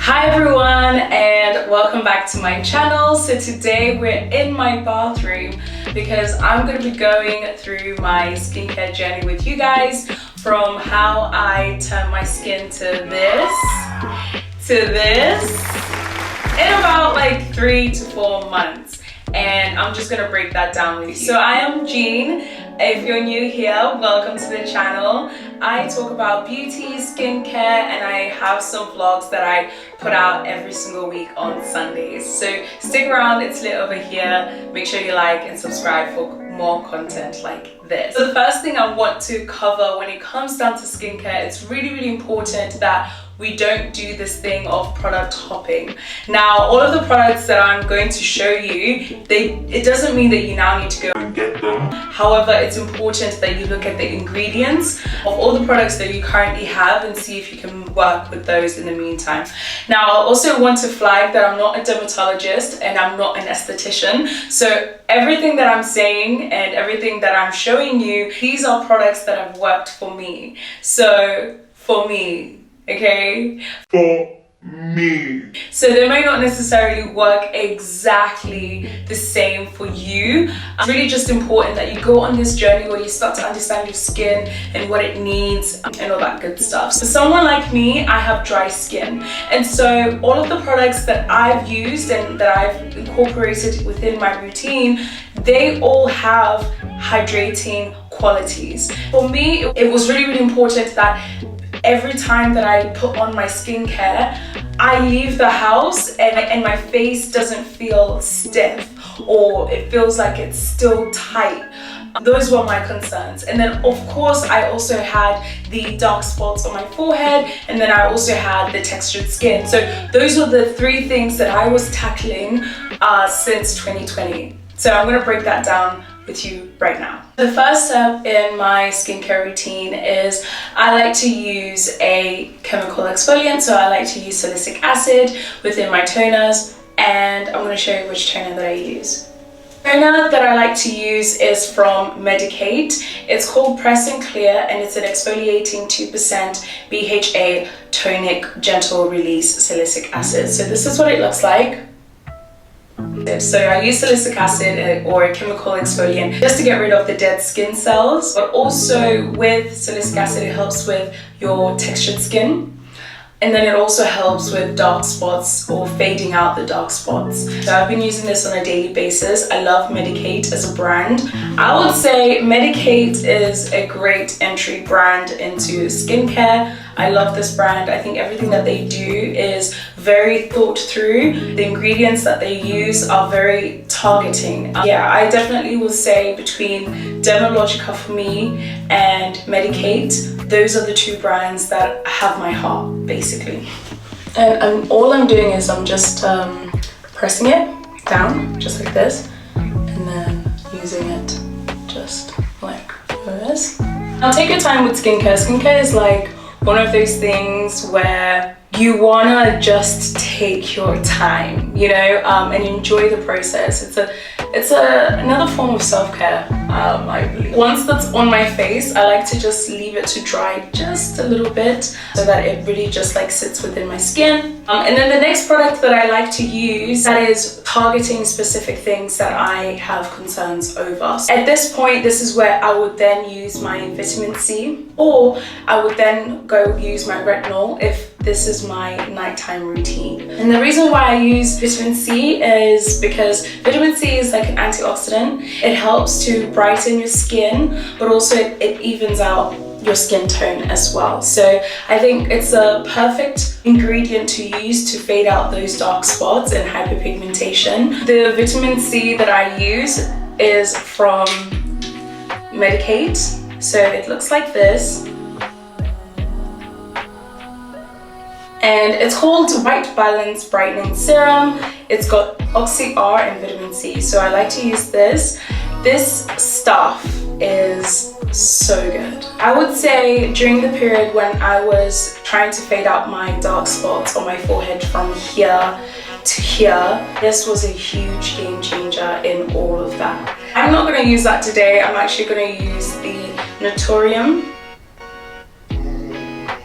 Hi everyone and welcome back to my channel. So today we're in my bathroom because I'm going to be going through my skincare journey with you guys, from how I turn my skin to this in about like 3 to 4 months, and I'm just going to break that down with you. So I am Jean. If you're new here, welcome to the channel. I talk about beauty, skincare, and I have some vlogs that I put out every single week on Sundays. So stick around, it's lit over here. Make sure you like and subscribe for more content like this. So the first thing I want to cover when it comes down to skincare, it's really important that we don't do this thing of product hopping. Now, all of the products that I'm going to show you, it doesn't mean that you now need to go and get them. However, it's important that you look at the ingredients of all the products that you currently have and see if you can work with those in the meantime. Now, I also want to flag that I'm not a dermatologist and I'm not an esthetician. So everything that I'm saying and everything that I'm showing you, these are products that have worked for me. So for me, okay? For me. So they may not necessarily work exactly the same for you. It's really just important that you go on this journey where you start to understand your skin and what it needs and all that good stuff. So someone like me, I have dry skin, and so all of the products that I've used and that I've incorporated within my routine, they all have hydrating qualities. For me, it was really important that every time that I put on my skincare, I leave the house and my face doesn't feel stiff or it feels like it's still tight. Those were my concerns. And then of course I also had the dark spots on my forehead, and then I also had the textured skin. So those were the 3 things that I was tackling since 2020. So I'm going to break that down with you right now. The first step in my skincare routine is I like to use a chemical exfoliant. So I like to use salicylic acid within my toners, and I'm going to show you which toner that I use. The toner that I like to use is from Medicate. It's called Press and Clear, and it's an exfoliating 2% BHA tonic gentle release salicylic acid. So this is what it looks like. So I use salicylic acid or a chemical exfoliant just to get rid of the dead skin cells, but also with salicylic acid it helps with your textured skin, and then it also helps with dark spots or fading out the dark spots. So I've been using this on a daily basis. I love Medicate as a brand. I would say Medicate is a great entry brand into skincare. I love this brand. I think everything that they do is very thought through. The ingredients that they use are very targeting. Yeah, I definitely would say between Dermalogica for me and Medicate, those are the 2 brands that have my heart, basically. And all I'm doing is I'm just pressing it down, just like this, and then using it just like this. Now take your time with skincare. Skincare is like one of those things where you wanna just take your time, you know, and enjoy the process. It's another form of self-care, I believe. Once that's on my face, I like to just leave it to dry just a little bit so that it really just like sits within my skin. And then the next product that I like to use that is targeting specific things that I have concerns over. At this point, this is where I would then use my vitamin C, or I would then go use my retinol if this is my nighttime routine. And the reason why I use vitamin C is because vitamin C is like an antioxidant. It helps to brighten your skin, but also it evens out your skin tone as well. So I think it's a perfect ingredient to use to fade out those dark spots and hyperpigmentation. The vitamin C that I use is from Medicate. So it looks like this. And it's called White Balance Brightening Serum. It's got Oxy R and vitamin C. So I like to use this. This stuff is so good. I would say during the period when I was trying to fade out my dark spots on my forehead from here to here, this was a huge game changer in all of that. I'm not going to use that today. I'm actually going to use the Naturium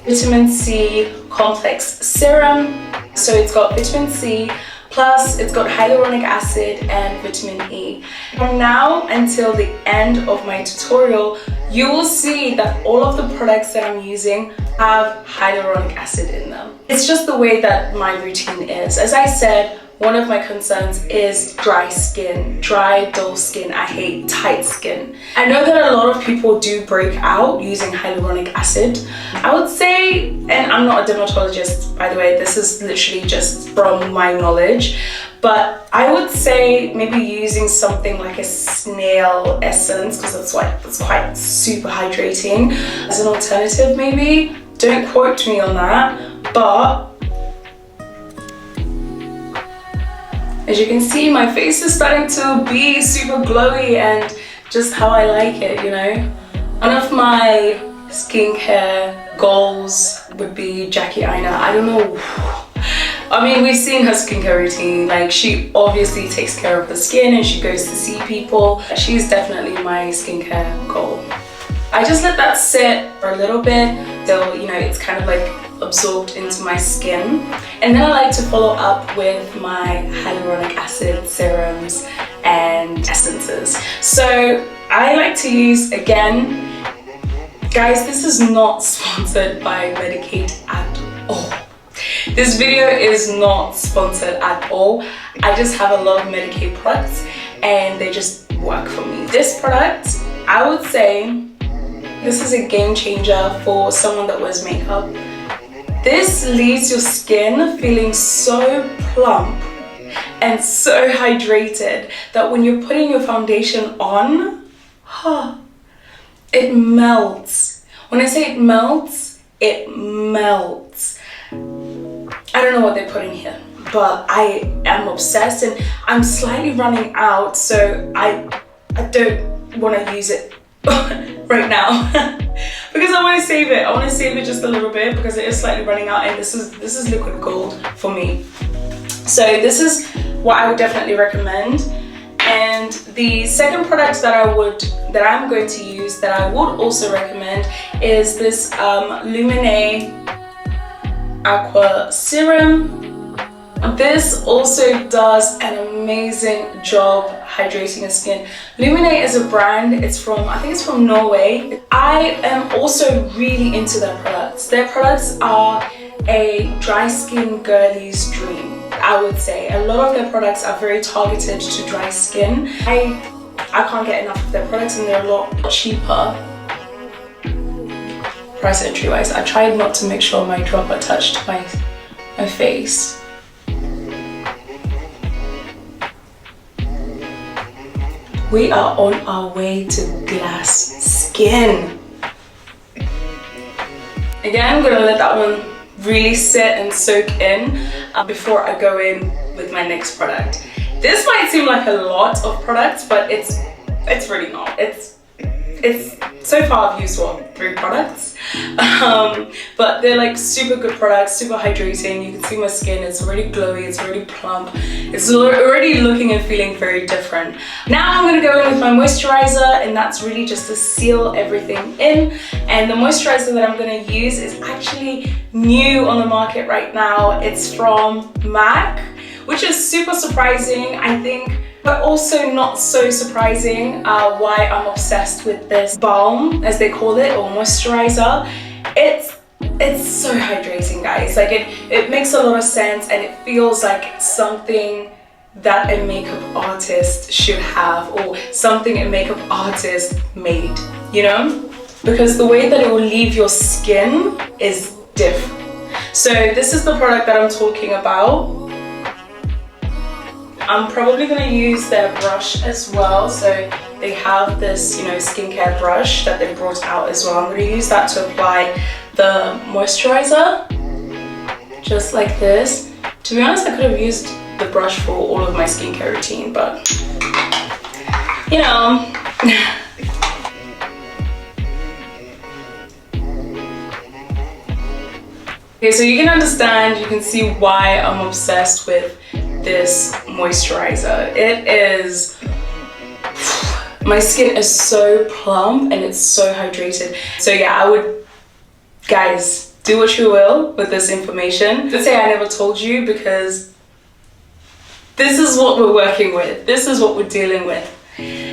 Vitamin C Complex Serum. So it's got vitamin C, plus it's got hyaluronic acid and vitamin E. From now until the end of my tutorial, you will see that all of the products that I'm using have hyaluronic acid in them. It's just the way that my routine is. As I said, one of my concerns is dry skin, dry, dull skin. I hate tight skin. I know that a lot of people do break out using hyaluronic acid. I would say, and I'm not a dermatologist, by the way, this is literally just from my knowledge, but I would say maybe using something like a snail essence, because that's quite super hydrating, as an alternative maybe. Don't quote me on that, but as you can see, my face is starting to be super glowy and just how I like it, you know? One of my skincare goals would be Jackie Aina. I don't know. I mean, we've seen her skincare routine. Like, she obviously takes care of the skin and she goes to see people. She's definitely my skincare goal. I just let that sit for a little bit till, you know, it's kind of like absorbed into my skin, and then I like to follow up with my hyaluronic acid serums and essences. So I like to use, again, guys, this is not sponsored by Medicate at all. This video is not sponsored at all. I just have a lot of Medicate products and they just work for me. This product, I would say this is a game changer for someone that wears makeup. This leaves your skin feeling so plump and so hydrated that when you're putting your foundation on, it melts. When I say it melts, it melts. I don't know what they put in here, but I am obsessed and I'm slightly running out, so I don't want to use it right now because I want to save it. I want to save it just a little bit because it is slightly running out, and this is liquid gold for me. So this is what I would definitely recommend. And the second product that I'm going to use that I would also recommend is this Lumene Aqua Serum. This also does an amazing job hydrating your skin. Lumene is a brand, I think it's from Norway. I am also really into their products. Their products are a dry skin girlie's dream, I would say. A lot of their products are very targeted to dry skin. I can't get enough of their products, and they're a lot cheaper price entry wise. I tried not to make sure my dropper touched my face. We are on our way to glass skin. Again, I'm gonna let that one really sit and soak in before I go in with my next product. This might seem like a lot of products, but it's really not. It's so far I've used 3 products, but they're like super good products, super hydrating. You can see my skin, it's already glowy, it's already plump, it's already looking and feeling very different. Now I'm going to go in with my moisturizer, and that's really just to seal everything in. And the moisturizer that I'm going to use is actually new on the market right now. It's from MAC, which is super surprising, I think, but also not so surprising why I'm obsessed with this balm, as they call it, or moisturizer. It's so hydrating, guys. Like it makes a lot of sense, and it feels like something that a makeup artist should have, or something a makeup artist made, you know? Because the way that it will leave your skin is different. So this is the product that I'm talking about. I'm probably going to use their brush as well. So they have this, you know, skincare brush that they brought out as well. I'm going to use that to apply the moisturizer, just like this. To be honest, I could have used the brush for all of my skincare routine, but you know. Okay, so you can understand, you can see why I'm obsessed with this moisturizer. It is, my skin is so plump and it's so hydrated. So yeah, I would, guys, do what you will with this information. Don't say I never told you, because this is what we're working with. This is what we're dealing with.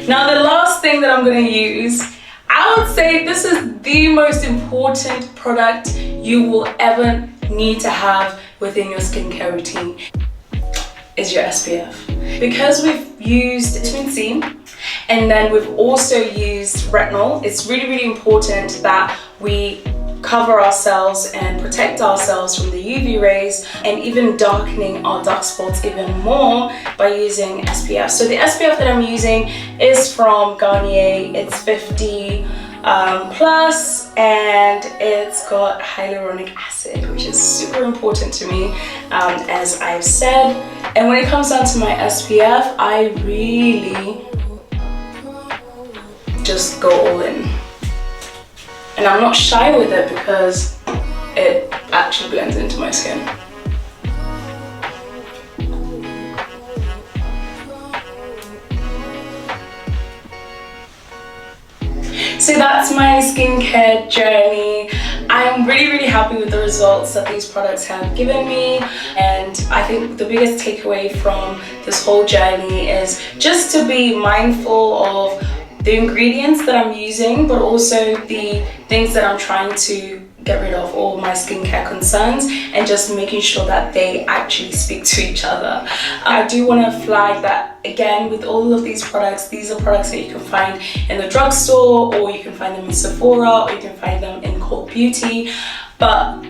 Now, the last thing that I'm going to use, I would say this is the most important product you will ever need to have within your skincare routine, is your SPF. Because we've used vitamin C and then we've also used retinol, it's really, really important that we cover ourselves and protect ourselves from the UV rays, and even darkening our dark spots even more by using SPF. So the SPF that I'm using is from Garnier. It's 50 plus, and it's got hyaluronic acid, which is super important to me, as I've said. And when it comes down to my SPF, I really just go all in. And I'm not shy with it because it actually blends into my skin. So that's my skincare journey. I'm really, really happy with the results that these products have given me. And I think the biggest takeaway from this whole journey is just to be mindful of the ingredients that I'm using, but also the things that I'm trying to get rid of, all my skincare concerns, and just making sure that they actually speak to each other. I do want to flag that, again, with all of these products, these are products that you can find in the drugstore, or you can find them in Sephora, or you can find them in Cult Beauty, but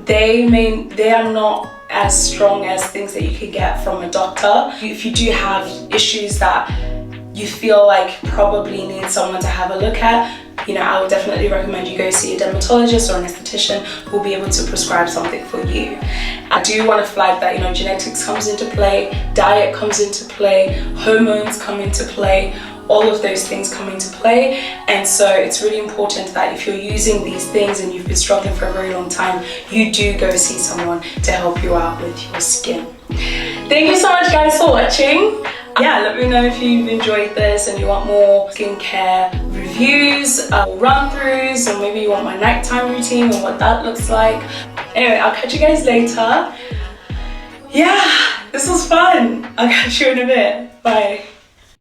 they are not as strong as things that you can get from a doctor. If you do have issues that you feel like probably need someone to have a look at, you know, I would definitely recommend you go see a dermatologist or an esthetician who will be able to prescribe something for you. I do want to flag that, you know, genetics comes into play, diet comes into play, hormones come into play, all of those things come into play. And so it's really important that if you're using these things and you've been struggling for a very long time, you do go see someone to help you out with your skin. Thank you so much, guys, for watching. Yeah, let me know if you've enjoyed this and you want more skincare reviews, run-throughs, or maybe you want my nighttime routine and what that looks like. Anyway, I'll catch you guys later. Yeah, this was fun. I'll catch you in a bit. Bye.